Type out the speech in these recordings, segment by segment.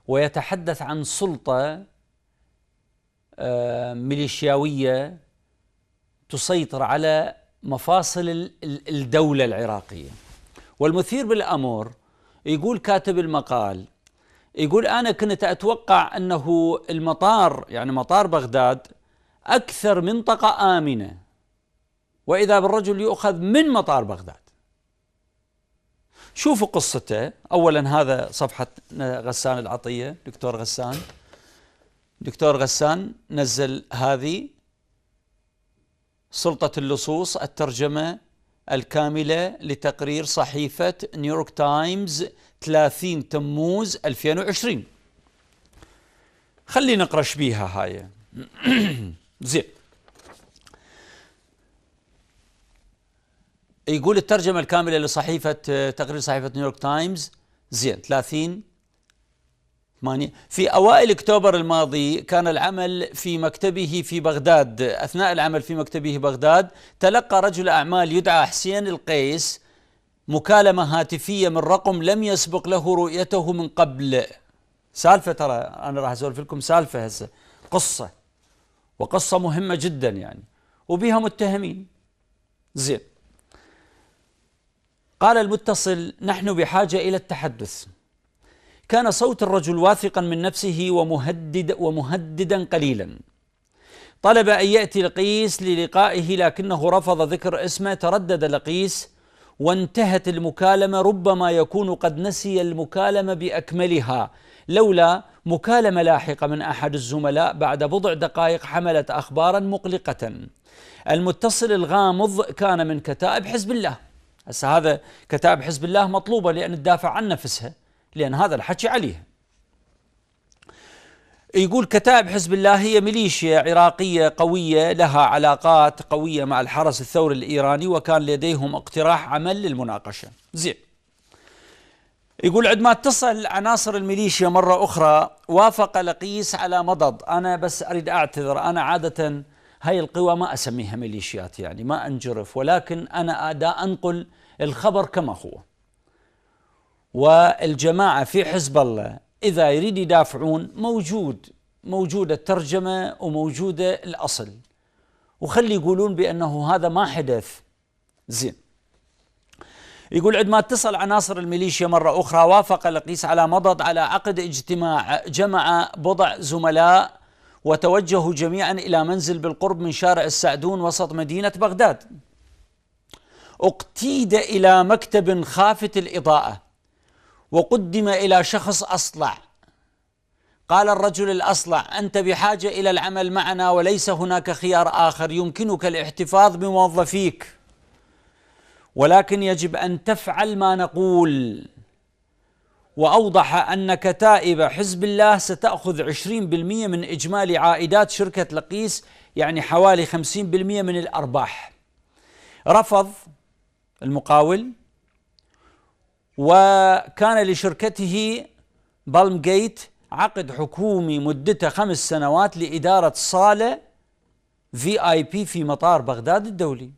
ويتحدث عن سلطة ميليشياوية تسيطر على مفاصل الدولة العراقية. والمثير بالأمر يقول كاتب المقال، يقول أنا كنت أتوقع أنه المطار، يعني مطار بغداد، أكثر منطقة آمنة، وإذا بالرجل يؤخذ من مطار بغداد. شوفوا قصته. أولا هذا صفحة غسان العطية، دكتور غسان نزل هذه سلطة اللصوص، الترجمة الكاملة لتقرير صحيفة نيويورك تايمز 30 تموز 2020. خلينا نقرأ شبيها هاي. زين، يقول الترجمة الكاملة لصحيفة تقرير صحيفة نيويورك تايمز، زين 30/8. في أوائل أكتوبر الماضي كان العمل في مكتبه في بغداد. أثناء العمل في مكتبه بغداد تلقى رجل أعمال يدعى حسين القيس مكالمة هاتفية من رقم لم يسبق له رؤيته من قبل. سالفة، ترى أنا راح أسولف لكم سالفة هسه، وقصة مهمة جدا يعني، وبها متهمين. زين، قال المتصل: نحن بحاجة إلى التحدث. كان صوت الرجل واثقا من نفسه ومهددا قليلا. طلب أن يأتي لقيس للقائه لكنه رفض ذكر اسمه. تردد لقيس وانتهت المكالمة. ربما يكون قد نسي المكالمة بأكملها، لولا مكالمة لاحقة من أحد الزملاء بعد بضع دقائق حملت أخبارا مقلقة. المتصل الغامض كان من كتائب حزب الله. هسه هذا كتائب حزب الله مطلوبة لأن تدافع عن نفسها، لأن هذا الحكي عليه. يقول كتائب حزب الله هي ميليشيا عراقية قوية لها علاقات قوية مع الحرس الثوري الإيراني، وكان لديهم اقتراح عمل للمناقشة. زين، يقول عندما اتصل عناصر الميليشيا مرة أخرى وافق لقيس على مضض. أنا بس أريد أعتذر، أنا عادة هاي القوى ما أسميها ميليشيات، يعني ما أنجرف، ولكن أنا أدا أنقل الخبر كما هو. والجماعة في حزب الله إذا يريد يدافعون موجودة الترجمة وموجودة الأصل، وخلي يقولون بأنه هذا ما حدث. زين، يقول عندما اتصل عناصر الميليشيا مرة أخرى وافق لقيس على مضض على عقد اجتماع جمع بضع زملاء وتوجهوا جميعا إلى منزل بالقرب من شارع السعدون وسط مدينة بغداد. اقتيد إلى مكتب خافت الإضاءة وقدم إلى شخص أصلع. قال الرجل الأصلع: أنت بحاجة إلى العمل معنا وليس هناك خيار آخر، يمكنك الاحتفاظ بموظفيك، ولكن يجب أن تفعل ما نقول. وأوضح أن كتائب حزب الله ستأخذ 20% من إجمالي عائدات شركة لقيس، يعني حوالي 50% من الأرباح. رفض المقاول، وكان لشركته بالم جيت عقد حكومي مدته 5 سنوات لإدارة صالة VIP في مطار بغداد الدولي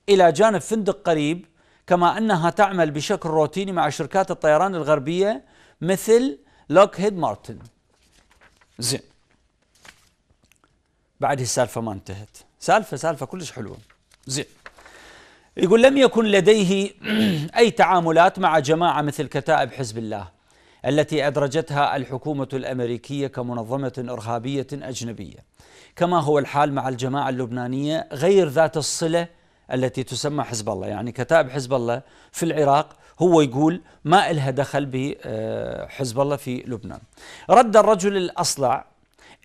إلى جانب فندق قريب، كما أنها تعمل بشكل روتيني مع شركات الطيران الغربية مثل لوكهيد مارتن. زين، بعد السالفة ما انتهت، سالفة كلش حلوة. زين، يقول لم يكن لديه أي تعاملات مع جماعة مثل كتائب حزب الله التي أدرجتها الحكومة الأمريكية كمنظمة إرهابية أجنبية، كما هو الحال مع الجماعة اللبنانية غير ذات الصلة التي تسمى حزب الله. يعني كتائب حزب الله في العراق هو يقول ما إلها دخل بحزب الله في لبنان. رد الرجل الأصلع: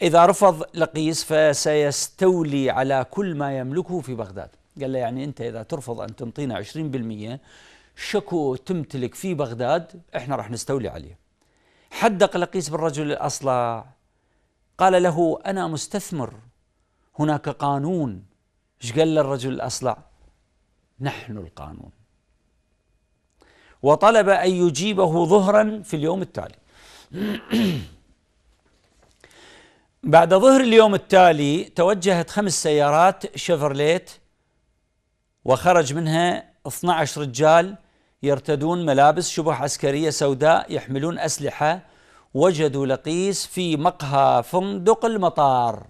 إذا رفض لقيس فسيستولي على كل ما يملكه في بغداد. قال له يعني أنت إذا ترفض أن تنطينا 20% شكو تمتلك في بغداد، إحنا راح نستولي عليه. حدق لقيس بالرجل الأصلع، قال له: أنا مستثمر، هناك قانون. إيش قال للرجل الأصلع؟ نحن القانون. وطلب أن يجيبه ظهرا في اليوم التالي. بعد ظهر اليوم التالي توجهت 5 سيارات شيفرليت وخرج منها 12 رجال يرتدون ملابس شبه عسكرية سوداء، يحملون أسلحة وجدوا لقيس في مقهى فندق المطار،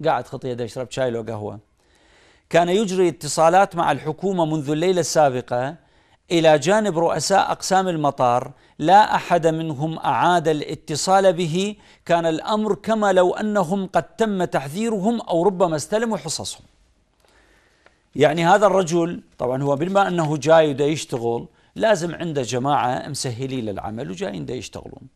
قاعد خط يده يشرب شاي لو قهوة. كان يجري اتصالات مع الحكومة منذ الليلة السابقة إلى جانب رؤساء أقسام المطار، لا أحد منهم أعاد الاتصال به. كان الأمر كما لو أنهم قد تم تحذيرهم أو ربما استلموا حصصهم. يعني هذا الرجل طبعا هو بما أنه جاي ودا يشتغل لازم عنده جماعة مسهلين للعمل وجايين دا يشتغلون.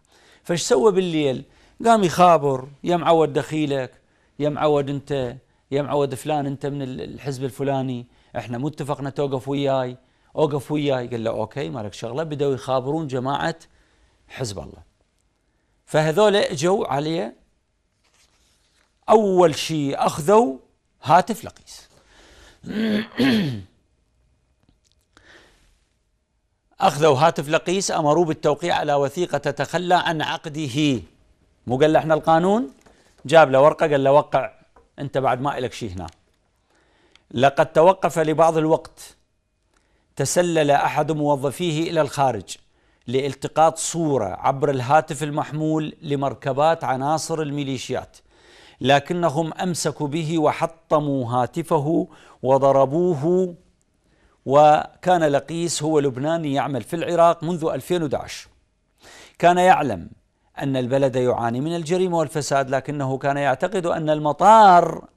فايش سوى بالليل؟ قام يخابر: يا معود دخيلك، يا معود أنت، يا معود فلان أنت من الحزب الفلاني، احنا مو اتفقنا توقف وياي، اوقف وياي. قال له اوكي مالك شغله. بدأوا يخابرون جماعة حزب الله. فهذول اجوا عليه، اول شيء اخذوا هاتف لقيس اخذوا هاتف لقيس، امروه بالتوقيع على وثيقة تتخلى عن عقده. مو قال له احنا القانون؟ جاب له ورقة قال له وقع انت بعد ما إلك شيء هنا. لقد توقف لبعض الوقت. تسلل أحد موظفيه إلى الخارج لالتقاط صورة عبر الهاتف المحمول لمركبات عناصر الميليشيات، لكنهم أمسكوا به وحطموا هاتفه وضربوه. وكان لقيس هو لبناني يعمل في العراق منذ 2011. كان يعلم أن البلد يعاني من الجريمة والفساد، لكنه كان يعتقد أن المطار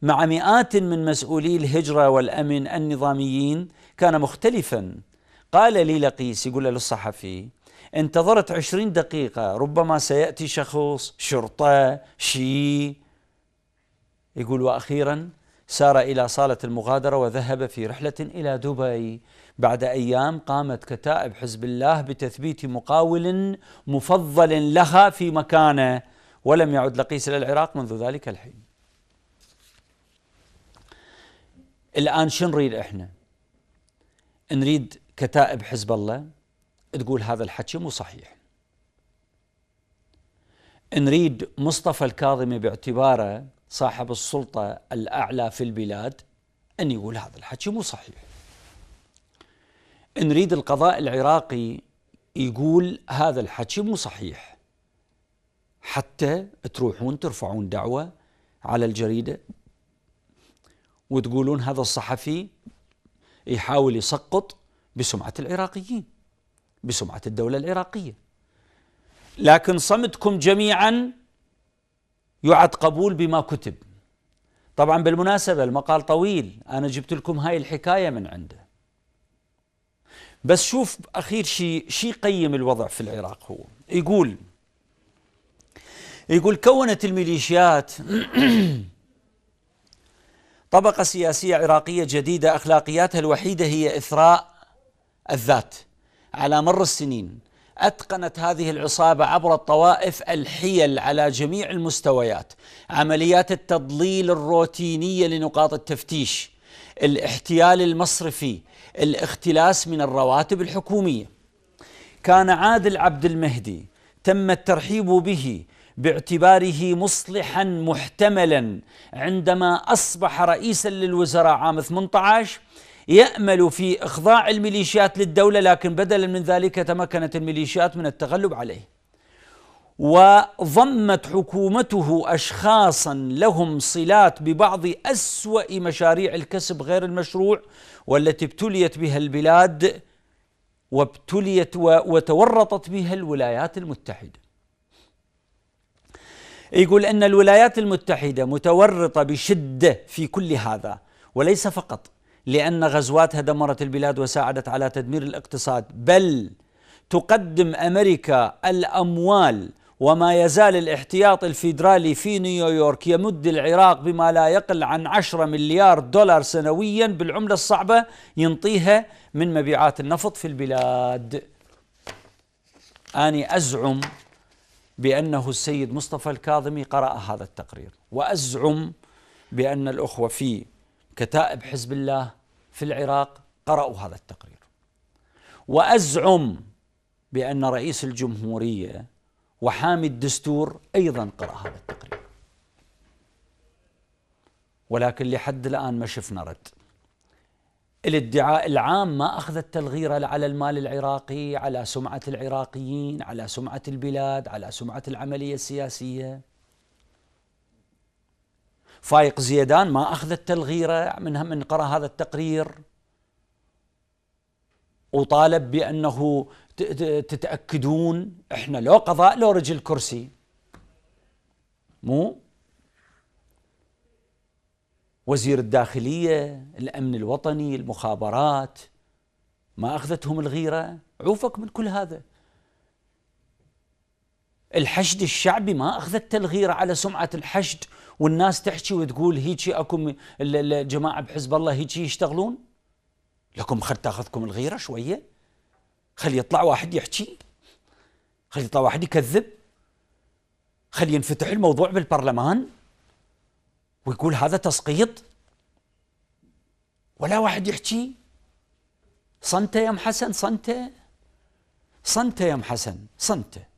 مع مئات من مسؤولي الهجرة والأمن النظاميين كان مختلفا. قال لي لقيس، يقول للصحفي: انتظرت 20 دقيقة، ربما سيأتي شخص شرطة شيء. يقول: وأخيرا سار إلى صالة المغادرة وذهب في رحلة إلى دبي. بعد أيام قامت كتائب حزب الله بتثبيت مقاول مفضل لها في مكانه، ولم يعد لقيس إلى العراق منذ ذلك الحين. الآن شو نريد إحنا؟ نريد كتائب حزب الله تقول هذا الحكي مو صحيح. نريد مصطفى الكاظمي باعتباره صاحب السلطة الأعلى في البلاد أن يقول هذا الحكي مو صحيح. نريد القضاء العراقي يقول هذا الحكي مو صحيح، حتى تروحون ترفعون دعوة على الجريدة وتقولون هذا الصحفي يحاول يسقط بسمعة العراقيين، بسمعة الدولة العراقية. لكن صمتكم جميعا يعد قبول بما كتب. طبعا بالمناسبة المقال طويل، أنا جبت لكم هاي الحكاية من عنده، بس شوف أخير شيء قيم الوضع في العراق. هو يقول كونت الميليشيات طبقة سياسية عراقية جديدة أخلاقياتها الوحيدة هي إثراء الذات. على مر السنين أتقنت هذه العصابة عبر الطوائف الحيل على جميع المستويات: عمليات التضليل الروتينية لنقاط التفتيش، الاحتيال المصرفي، الاختلاس من الرواتب الحكومية. كان عادل عبد المهدي تم الترحيب به باعتباره مصلحا محتملا عندما أصبح رئيسا للوزراء عام 18، يأمل في إخضاع الميليشيات للدولة، لكن بدلا من ذلك تمكنت الميليشيات من التغلب عليه. وضمت حكومته أشخاصا لهم صلات ببعض أسوأ مشاريع الكسب غير المشروع والتي ابتليت بها البلاد وتورطت بها الولايات المتحدة. يقول أن الولايات المتحدة متورطة بشدة في كل هذا، وليس فقط لأن غزواتها دمرت البلاد وساعدت على تدمير الاقتصاد، بل تقدم أمريكا الأموال وما يزال الاحتياط الفيدرالي في نيويورك يمد العراق بما لا يقل عن 10 مليار دولار سنويا بالعملة الصعبة ينطيها من مبيعات النفط في البلاد. أنا أزعم بأنه السيد مصطفى الكاظمي قرأ هذا التقرير، وأزعم بأن الأخوة في كتائب حزب الله في العراق قرأوا هذا التقرير، وأزعم بأن رئيس الجمهورية وحامي الدستور أيضا قرأ هذا التقرير، ولكن لحد الآن ما شفنا رد. الادعاء العام ما أخذت الغيرة على المال العراقي، على سمعة العراقيين، على سمعة البلاد، على سمعة العملية السياسية. فايق زيدان ما أخذت الغيرة من قرأ هذا التقرير وطالب بأنه تتأكدون إحنا لو قضاء لو رجل كرسي. مو وزير الداخلية، الأمن الوطني، المخابرات، ما أخذتهم الغيرة؟ عوفك من كل هذا. الحشد الشعبي ما أخذت الغيرة على سمعة الحشد، والناس تحكي وتقول هيجي أكم الجماعة بحزب الله هيجي يشتغلون لكم، خل تاخذكم الغيرة شوية، خل يطلع واحد يحكي، خل يطلع واحد يكذب، خل ينفتح الموضوع بالبرلمان ويقول هذا تسقيط، ولا واحد يحكي. صنته يا ام حسن، صنته يا ام حسن، صنته.